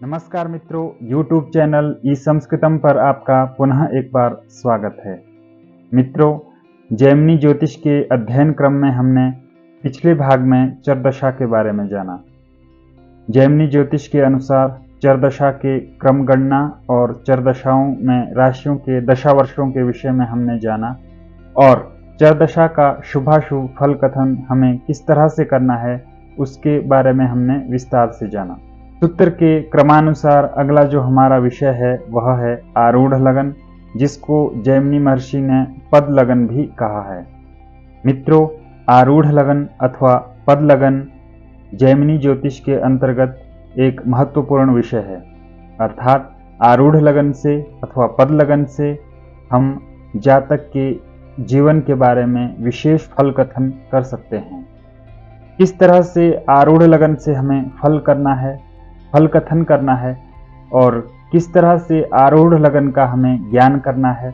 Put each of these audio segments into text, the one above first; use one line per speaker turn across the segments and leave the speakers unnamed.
नमस्कार मित्रों, YouTube channel ई संस्कृतम पर आपका पुनः एक बार स्वागत है। मित्रों, जैमिनी ज्योतिष के अध्ययन क्रम में हमने पिछले भाग में चरदशा के बारे में जाना। जैमिनी ज्योतिष के अनुसार चरदशा के क्रम गणना और चरदशाओं में राशियों के दशावर्षों के विषय में हमने जाना और चरदशा का शुभाशुभ फल कथन हमें किस तरह से करना है उसके बारे में हमने विस्तार से जाना। सूत्र के क्रमानुसार अगला जो हमारा विषय है वह है आरूढ़ लगन, जिसको जैमिनी महर्षि ने पद लगन भी कहा है। मित्रों, आरूढ़ लगन अथवा पद लगन जैमिनी ज्योतिष के अंतर्गत एक महत्वपूर्ण विषय है। अर्थात आरूढ़ लगन से अथवा पद लगन से हम जातक के जीवन के बारे में विशेष फल कथन कर सकते हैं। किस तरह से आरूढ़ लगन से हमें फल करना है, फल कथन करना है और किस तरह से आरूढ़ लगन का हमें ज्ञान करना है,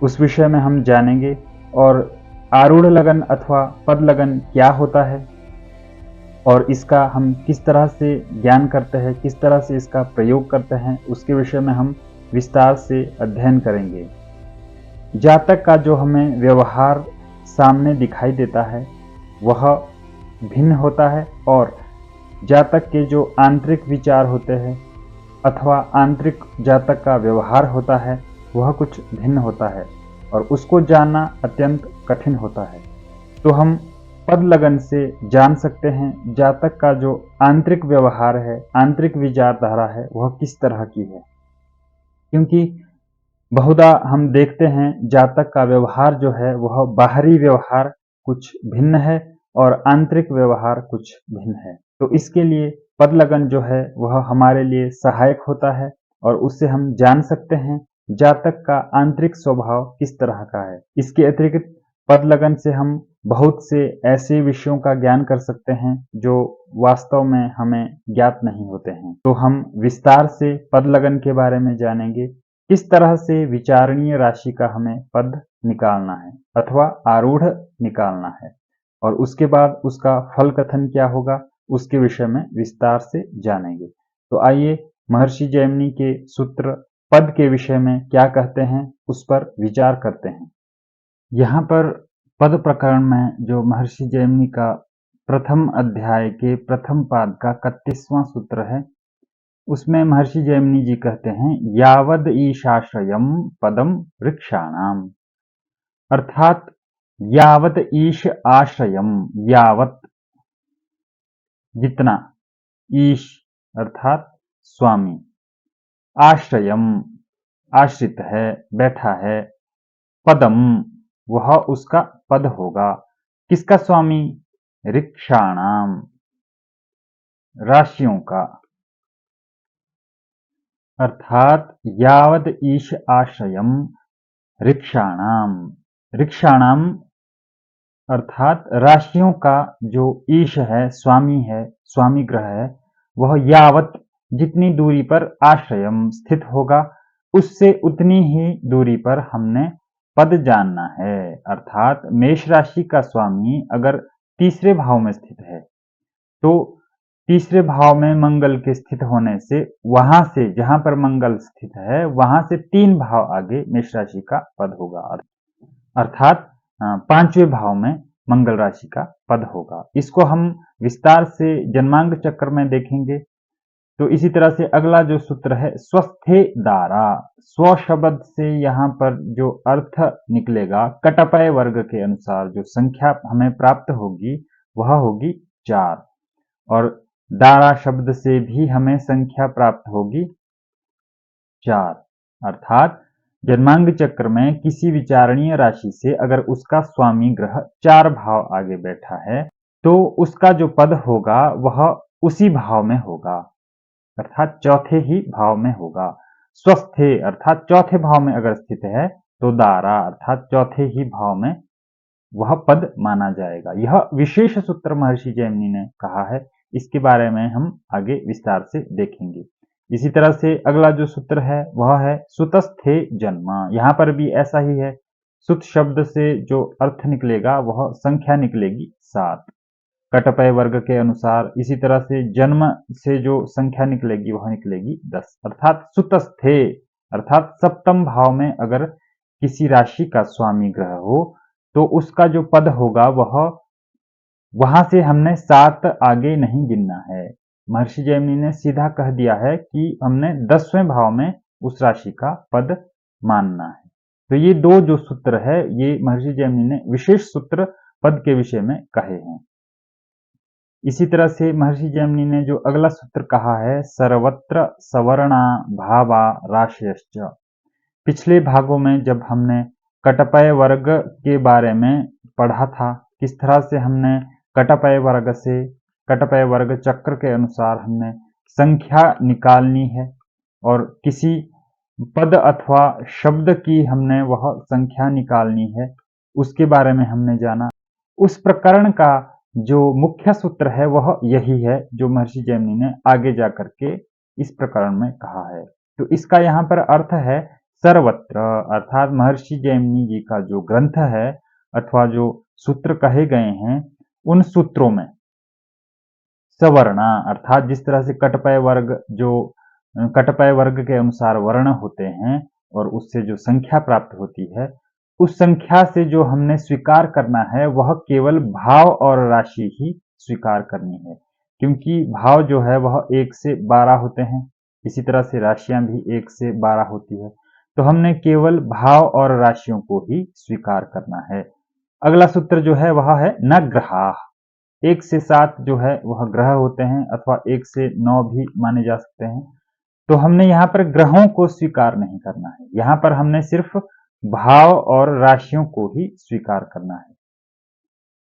उस विषय में हम जानेंगे। और आरूढ़ लगन अथवा पद लगन क्या होता है और इसका हम किस तरह से ज्ञान करते हैं, किस तरह से इसका प्रयोग करते हैं, उसके विषय में हम विस्तार से अध्ययन करेंगे। जातक का जो हमें व्यवहार सामने दिखाई देता है वह भिन्न होता है और जातक के जो आंतरिक विचार होते हैं अथवा आंतरिक जातक का व्यवहार होता है वह कुछ भिन्न होता है और उसको जानना अत्यंत कठिन होता है। तो हम पद लगन से जान सकते हैं जातक का जो आंतरिक व्यवहार है, आंतरिक विचारधारा है, वह किस तरह की है। क्योंकि बहुधा हम देखते हैं जातक का व्यवहार जो है वह बाहरी व्यवहार कुछ भिन्न है और आंतरिक व्यवहार कुछ भिन्न है। तो इसके लिए पद लगन जो है वह हमारे लिए सहायक होता है और उससे हम जान सकते हैं जातक का आंतरिक स्वभाव किस तरह का है। इसके अतिरिक्त पद लगन से हम बहुत से ऐसे विषयों का ज्ञान कर सकते हैं जो वास्तव में हमें ज्ञात नहीं होते हैं। तो हम विस्तार से पद लगन के बारे में जानेंगे, किस तरह से विचारणीय राशि का हमें पद निकालना है अथवा आरूढ़ निकालना है और उसके बाद उसका फल कथन क्या होगा, उसके विषय में विस्तार से जानेंगे। तो आइए महर्षि जैमिनी के सूत्र पद के विषय में क्या कहते हैं उस पर विचार करते हैं। यहाँ पर पद प्रकरण में जो महर्षि जैमिनी का प्रथम अध्याय के प्रथम पाद का 31वां सूत्र है, उसमें महर्षि जैमिनी जी कहते हैं यावद ईशाश्रयम पदम वृक्षाणाम। अर्थात यावत ईश आश्रयम, यावत जितना, ईश अर्थात स्वामी, आश्रयम आश्रित है, बैठा है, पदम वह उसका पद होगा। किसका स्वामी? ऋक्षाणाम, राशियों का। अर्थात यावद ईश आश्रयम ऋक्षाणाम, ऋक्षाणाम अर्थात राशियों का जो ईश है, स्वामी है, स्वामी ग्रह है, वह यावत जितनी दूरी पर आश्रयम स्थित होगा उससे उतनी ही दूरी पर हमने पद जानना है। अर्थात मेष राशि का स्वामी अगर तीसरे भाव में स्थित है तो तीसरे भाव में मंगल के स्थित होने से वहां से, जहां पर मंगल स्थित है वहां से 3 भाव आगे मेष राशि का पद होगा। अर्थात 5वें भाव में मंगल राशि का पद होगा। इसको हम विस्तार से जन्मांग चक्र में देखेंगे। तो इसी तरह से अगला जो सूत्र है स्वस्थे दारा, स्व शब्द से यहाँ पर जो अर्थ निकलेगा कटपय वर्ग के अनुसार जो संख्या हमें प्राप्त होगी वह होगी 4 और दारा शब्द से भी हमें संख्या प्राप्त होगी 4। अर्थात जन्मांग चक्र में किसी विचारणीय राशि से अगर उसका स्वामी ग्रह 4 भाव आगे बैठा है तो उसका जो पद होगा वह उसी भाव में होगा, अर्थात चौथे ही भाव में होगा। स्वस्थे अर्थात चौथे भाव में अगर स्थित है तो दारा अर्थात चौथे ही भाव में वह पद माना जाएगा। यह विशेष सूत्र महर्षि जैमिनी ने कहा है, इसके बारे में हम आगे विस्तार से देखेंगे। इसी तरह से अगला जो सूत्र है वह है सुतस्थे जन्म। यहाँ पर भी ऐसा ही है, सुत शब्द से जो अर्थ निकलेगा वह संख्या निकलेगी 7 कटपय वर्ग के अनुसार। इसी तरह से जन्म से जो संख्या निकलेगी वह निकलेगी 10, अर्थात सुतस्थे अर्थात सप्तम भाव में अगर किसी राशि का स्वामी ग्रह हो तो उसका जो पद होगा वह वहां से हमने 7 आगे नहीं गिनना है। महर्षि जैमिनी ने सीधा कह दिया है कि हमने 10वें भाव में उस राशि का पद मानना है। तो ये दो जो सूत्र है ये महर्षि जैमिनी ने विशेष सूत्र पद के विषय में कहे हैं। इसी तरह से महर्षि जैमिनी ने जो अगला सूत्र कहा है, सर्वत्र सवर्णा भावा राशयश्च। पिछले भागों में जब हमने कटपय वर्ग के बारे में पढ़ा था, किस तरह से हमने कटपय वर्ग से कटपय वर्ग चक्र के अनुसार हमने संख्या निकालनी है और किसी पद अथवा शब्द की हमने वह संख्या निकालनी है, उसके बारे में हमने जाना। उस प्रकरण का जो मुख्य सूत्र है वह यही है जो महर्षि जैमिनी ने आगे जाकर के इस प्रकरण में कहा है। तो इसका यहाँ पर अर्थ है सर्वत्र, अर्थात महर्षि जैमिनी जी का जो ग्रंथ है अथवा जो सूत्र कहे गए हैं उन सूत्रों में सवर्णा अर्थात जिस तरह से कटपय वर्ग के अनुसार वर्ण होते हैं और उससे जो संख्या प्राप्त होती है, उस संख्या से जो हमने स्वीकार करना है वह केवल भाव और राशि ही स्वीकार करनी है, क्योंकि भाव जो है वह 1 से 12 होते हैं। इसी तरह से राशियां भी 1 से 12 होती है, तो हमने केवल भाव और राशियों को ही स्वीकार करना है। अगला सूत्र जो है वह है न ग्रहा। 1 से 7 जो है वह ग्रह होते हैं अथवा 1 से 9 भी माने जा सकते हैं। तो हमने यहाँ पर ग्रहों को स्वीकार नहीं करना है, यहाँ पर हमने सिर्फ भाव और राशियों को ही स्वीकार करना है।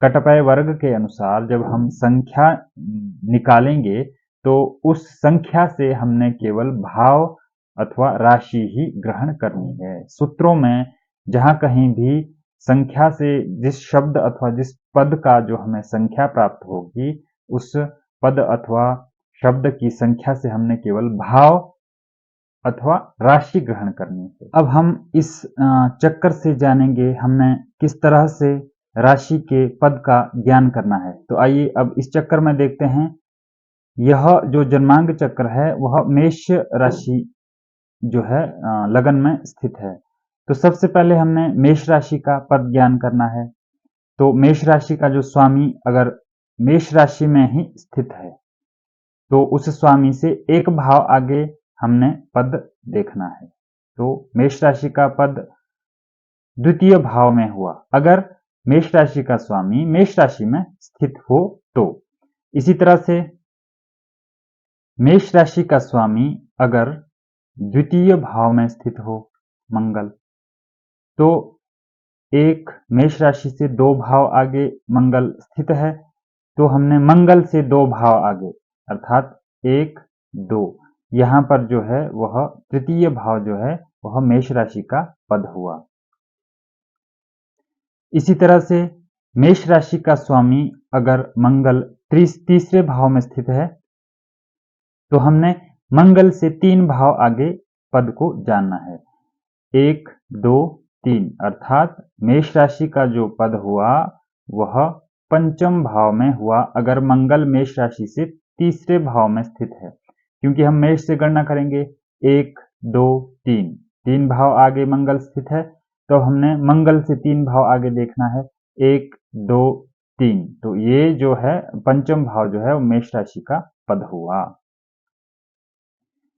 कटपय वर्ग के अनुसार जब हम संख्या निकालेंगे तो उस संख्या से हमने केवल भाव अथवा राशि ही ग्रहण करनी है। सूत्रों में जहां कहीं भी संख्या से जिस शब्द अथवा जिस पद का जो हमें संख्या प्राप्त होगी उस पद अथवा शब्द की संख्या से हमने केवल भाव अथवा राशि ग्रहण करनी है। अब हम इस चक्कर से जानेंगे हमने किस तरह से राशि के पद का ज्ञान करना है। तो आइए अब इस चक्कर में देखते हैं। यह जो जन्मांग चक्र है वह मेष राशि जो है लगन में स्थित है। तो सबसे पहले हमने मेष राशि का पद ज्ञान करना है। तो मेष राशि का जो स्वामी अगर मेष राशि में ही स्थित है तो उस स्वामी से एक भाव आगे हमने पद देखना है। तो मेष राशि का पद द्वितीय भाव में हुआ अगर मेष राशि का स्वामी मेष राशि में स्थित हो तो। इसी तरह से मेष राशि का स्वामी अगर द्वितीय भाव में स्थित हो मंगल, तो एक मेष राशि से 2 भाव आगे मंगल स्थित है तो हमने मंगल से 2 भाव आगे अर्थात 1 2 यहां पर जो है वह तृतीय भाव जो है वह मेष राशि का पद हुआ। इसी तरह से मेष राशि का स्वामी अगर मंगल तीसरे भाव में स्थित है तो हमने मंगल से 3 भाव आगे पद को जानना है। 1 2 3 अर्थात मेष राशि का जो पद हुआ वह पंचम भाव में हुआ अगर मंगल मेष राशि से तीसरे भाव में स्थित है, क्योंकि हम मेष से गणना करेंगे 1 2 3 भाव आगे मंगल स्थित है तो हमने मंगल से 3 भाव आगे देखना है 1 2 3। तो ये जो है पंचम भाव जो है वो मेष राशि का पद हुआ।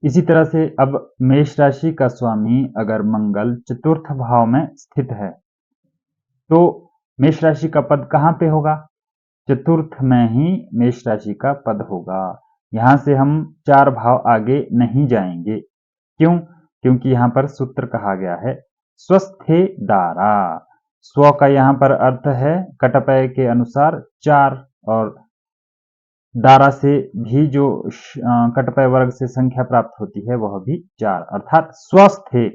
इसी तरह से अब मेष राशि का स्वामी अगर मंगल चतुर्थ भाव में स्थित है तो मेष राशि का पद कहां पे होगा? चतुर्थ में ही मेष राशि का पद होगा। यहां से हम 4 भाव आगे नहीं जाएंगे। क्यों? क्योंकि यहां पर सूत्र कहा गया है स्वस्थे दारा। स्व का यहां पर अर्थ है कटपय के अनुसार 4 और दारा से भी जो कटपय वर्ग से संख्या प्राप्त होती है वह भी 4 अर्थात स्वस्थ है।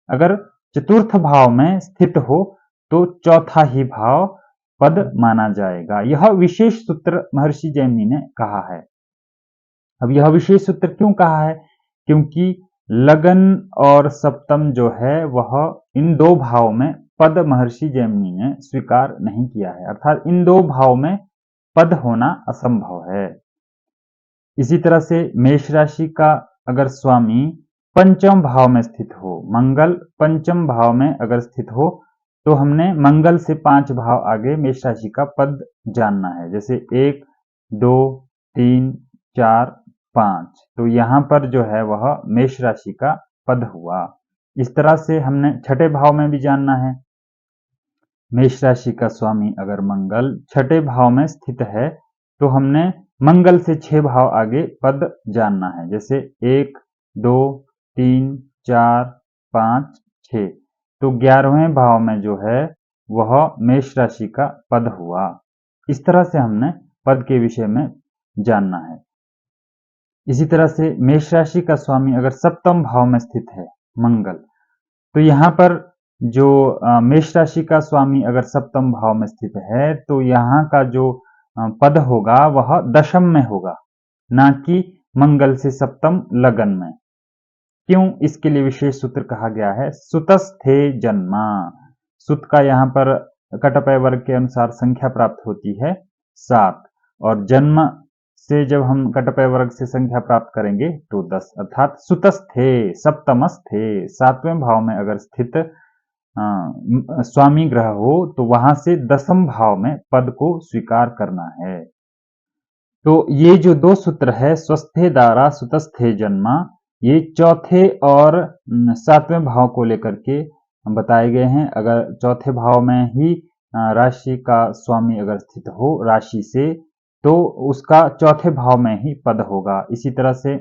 अगर चतुर्थ भाव में स्थित हो तो चौथा ही भाव पद माना जाएगा। यह विशेष सूत्र महर्षि जैमिनी ने कहा है। अब यह विशेष सूत्र क्यों कहा है? क्योंकि लगन और सप्तम जो है वह इन 2 भाव में पद महर्षि जैमिनी ने स्वीकार नहीं किया है, अर्थात इन 2 भाव में पद होना असंभव है। इसी तरह से मेष राशि का अगर स्वामी पंचम भाव में स्थित हो, मंगल पंचम भाव में अगर स्थित हो, तो हमने मंगल से 5 भाव आगे मेष राशि का पद जानना है। जैसे 1, 2, 3, 4, 5, तो यहाँ पर जो है वह मेष राशि का पद हुआ। इस तरह से हमने छठे भाव में भी जानना है। मेष राशि का स्वामी अगर मंगल छठे भाव में स्थित है, तो हमने मंगल से 6 भाव आगे पद जानना है। जैसे 1, 2, 3, 4, 5, 6, तो 11वें भाव में जो है वह मेष राशि का पद हुआ। इस तरह से हमने पद के विषय में जानना है। इसी तरह से मेष राशि का स्वामी अगर सप्तम भाव में स्थित है, मंगल, तो यहाँ पर जो मेष राशि का स्वामी अगर सप्तम भाव में स्थित है, तो यहाँ का जो पद होगा वह दशम में होगा, ना कि मंगल से सप्तम लगन में। क्यों? इसके लिए विशेष सूत्र कहा गया है, सुतस्थे जन्मा। सुत का यहाँ पर कटपय वर्ग के अनुसार संख्या प्राप्त होती है 7, और जन्म से जब हम कटपय वर्ग से संख्या प्राप्त करेंगे तो 10, अर्थात सुतस्थे सप्तमस्थे, 7वें भाव में अगर स्थित स्वामी ग्रह हो, तो वहां से 10म भाव में पद को स्वीकार करना है। तो ये जो 2 सूत्र है, स्वस्थे दारा सुतस्थे जन्मा, ये चौथे और 7वें भाव को लेकर के बताए गए हैं। अगर चौथे भाव में ही राशि का स्वामी अगर स्थित हो राशि से, तो उसका चौथे भाव में ही पद होगा। इसी तरह से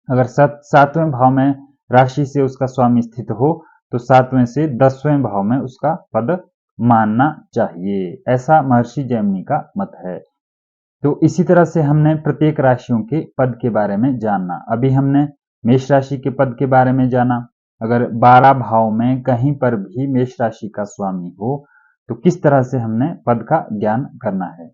अगर 7वें भाव में राशि से उसका स्वामी स्थित हो, तो 7वें से 10वें भाव में उसका पद मानना चाहिए, ऐसा महर्षि जैमिनी का मत है। तो इसी तरह से हमने प्रत्येक राशियों के पद के बारे में जानना। अभी हमने मेष राशि के पद के बारे में जाना। अगर 12 भाव में कहीं पर भी मेष राशि का स्वामी हो, तो किस तरह से हमने पद का ज्ञान करना है।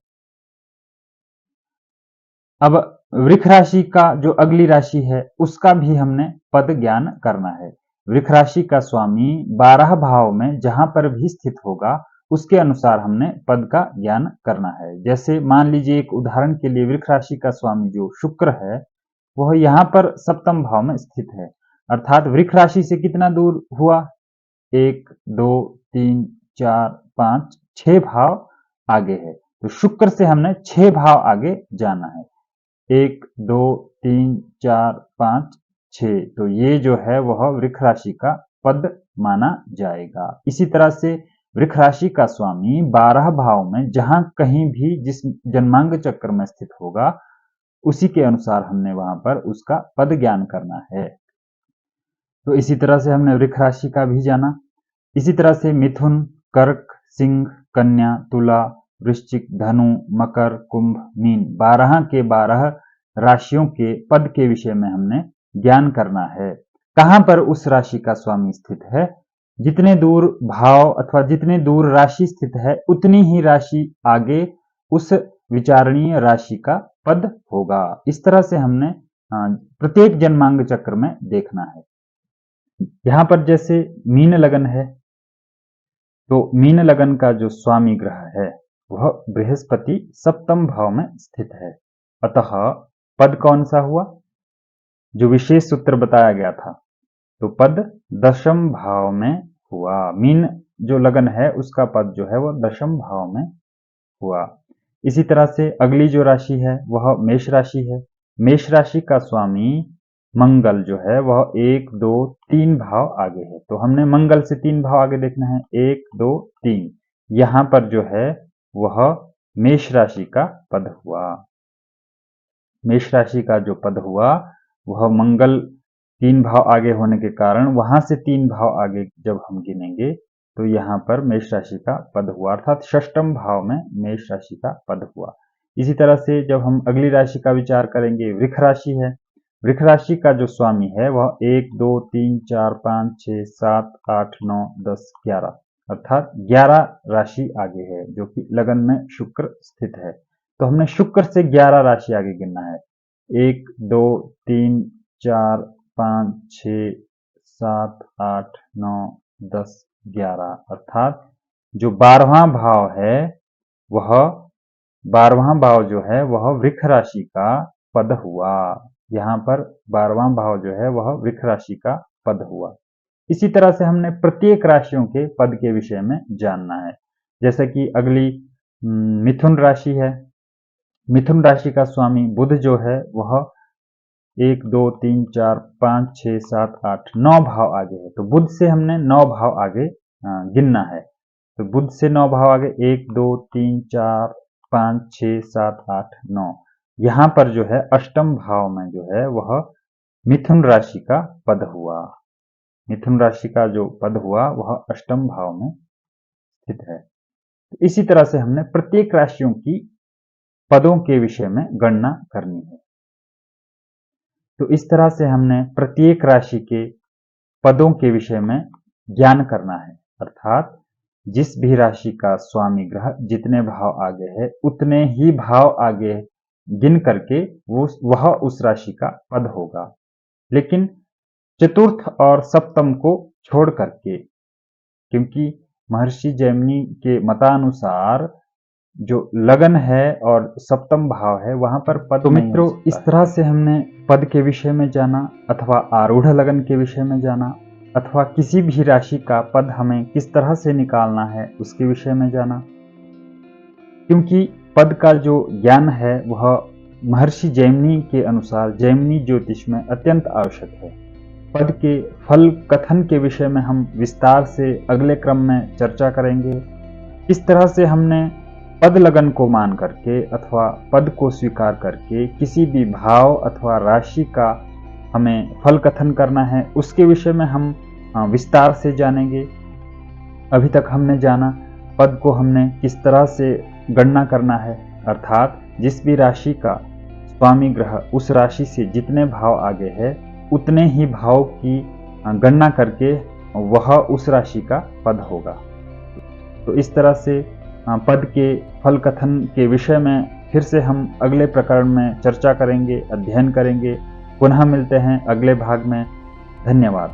अब वृक्ष राशि का जो अगली राशि है, उसका भी हमने पद ज्ञान करना है। वृक्ष राशि का स्वामी 12 भाव में जहां पर भी स्थित होगा, उसके अनुसार हमने पद का ज्ञान करना है। जैसे मान लीजिए एक उदाहरण के लिए, वृक्ष राशि का स्वामी जो शुक्र है, वह यहाँ पर सप्तम भाव में स्थित है, अर्थात वृक्ष राशि से कितना दूर हुआ, 1, 2, 3, 4, 5, 6 भाव आगे है। तो शुक्र से हमने 6 भाव आगे जाना है, 1, 2, 3, 4, 5, 6, तो ये जो है वह वृक्ष राशि का पद माना जाएगा। इसी तरह से वृक्ष राशि का स्वामी 12 भाव में जहां कहीं भी जिस जन्मांग चक्र में स्थित होगा, उसी के अनुसार हमने वहां पर उसका पद ज्ञान करना है। तो इसी तरह से हमने वृक्ष राशि का भी जाना। इसी तरह से मिथुन, कर्क, सिंह, कन्या, तुला, वृश्चिक, धनु, मकर, कुंभ, मीन, 12 के 12 राशियों के पद के विषय में हमने ज्ञान करना है। कहां पर उस राशि का स्वामी स्थित है, जितने दूर भाव अथवा जितने दूर राशि स्थित है, उतनी ही राशि आगे उस विचारणीय राशि का पद होगा। इस तरह से हमने प्रत्येक जन्मांग चक्र में देखना है। यहां पर जैसे मीन लगन है, तो मीन लगन का जो स्वामी ग्रह है वह बृहस्पति सप्तम भाव में स्थित है। अतः पद कौन सा हुआ, जो विशेष सूत्र बताया गया था, तो पद दशम भाव में हुआ। मीन जो लगन है उसका पद जो है वह दशम भाव में हुआ। इसी तरह से अगली जो राशि है वह मेष राशि है। मेष राशि का स्वामी मंगल जो है वह 1, 2, 3 भाव आगे है। तो हमने मंगल से 3 भाव आगे देखना है, 1, 2, 3। यहां पर जो है वह मेष राशि का पद हुआ। मेष राशि का जो पद हुआ वह मंगल 3 भाव आगे होने के कारण वहां से 3 भाव आगे जब हम गिनेंगे, तो यहाँ पर मेष राशि का पद हुआ, अर्थात षष्टम भाव में मेष राशि का पद हुआ। इसी तरह से जब हम अगली राशि का विचार करेंगे, वृक्ष राशि है। वृक्ष राशि का जो स्वामी है वह 1, 2, 3, 4, 5, 6, 7, 8, 9, 10, 11, अर्थात 11 राशि आगे है, जो कि लगन में शुक्र स्थित है। तो हमने शुक्र से 11 राशि आगे गिनना है, 1, 2, 3, 4, 5, 6, 7, 8, 9, 10, 11, अर्थात जो 12वां भाव है वह 12वां भाव जो है वह वृक्ष राशि का पद हुआ। यहाँ पर 12वां भाव जो है वह वृक्ष राशि का पद हुआ। इसी तरह से हमने प्रत्येक राशियों के पद के विषय में जानना है। जैसे कि अगली मिथुन राशि है। मिथुन राशि का स्वामी बुध जो है वह 1 2 3 4 5 6 7 8 9 भाव आगे है। तो बुध से हमने 9 भाव आगे गिनना है। तो बुध से 9 भाव आगे 1 2 3 4 5 6 7 8 9। यहाँ पर जो है अष्टम भाव में जो है वह मिथुन राशि का पद हुआ। मिथुन राशि का जो पद हुआ वह अष्टम भाव में स्थित है। तो इसी तरह से हमने प्रत्येक राशियों की पदों के विषय में गणना करनी है। तो इस तरह से हमने प्रत्येक राशि के पदों के विषय में ज्ञान करना है, अर्थात जिस भी राशि का स्वामी ग्रह जितने भाव आगे है उतने ही भाव आगे गिन करके वह उस राशि का पद होगा, लेकिन चतुर्थ और सप्तम को छोड़ करके, क्योंकि महर्षि जैमिनी के मतानुसार जो लगन है और सप्तम भाव है वहां पर पद। तो मित्रों, इस तरह से हमने पद के विषय में जाना, अथवा आरूढ़ लगन के विषय में जाना, अथवा किसी भी राशि का पद हमें किस तरह से निकालना है उसके विषय में जाना। क्योंकि पद का जो ज्ञान है वह महर्षि जैमिनी के अनुसार जैमिनी ज्योतिष में अत्यंत आवश्यक है। पद के फल कथन के विषय में हम विस्तार से अगले क्रम में चर्चा करेंगे। किस तरह से हमने पद लगन को मान करके अथवा पद को स्वीकार करके किसी भी भाव अथवा राशि का हमें फल कथन करना है उसके विषय में हम विस्तार से जानेंगे। अभी तक हमने जाना पद को हमने किस तरह से गणना करना है, अर्थात जिस भी राशि का स्वामी ग्रह उस राशि से जितने भाव आगे है उतने ही भाव की गणना करके वह उस राशि का पद होगा। तो इस तरह से पद के फल कथन के विषय में फिर से हम अगले प्रकरण में चर्चा करेंगे, अध्ययन करेंगे। पुनः मिलते हैं अगले भाग में। धन्यवाद।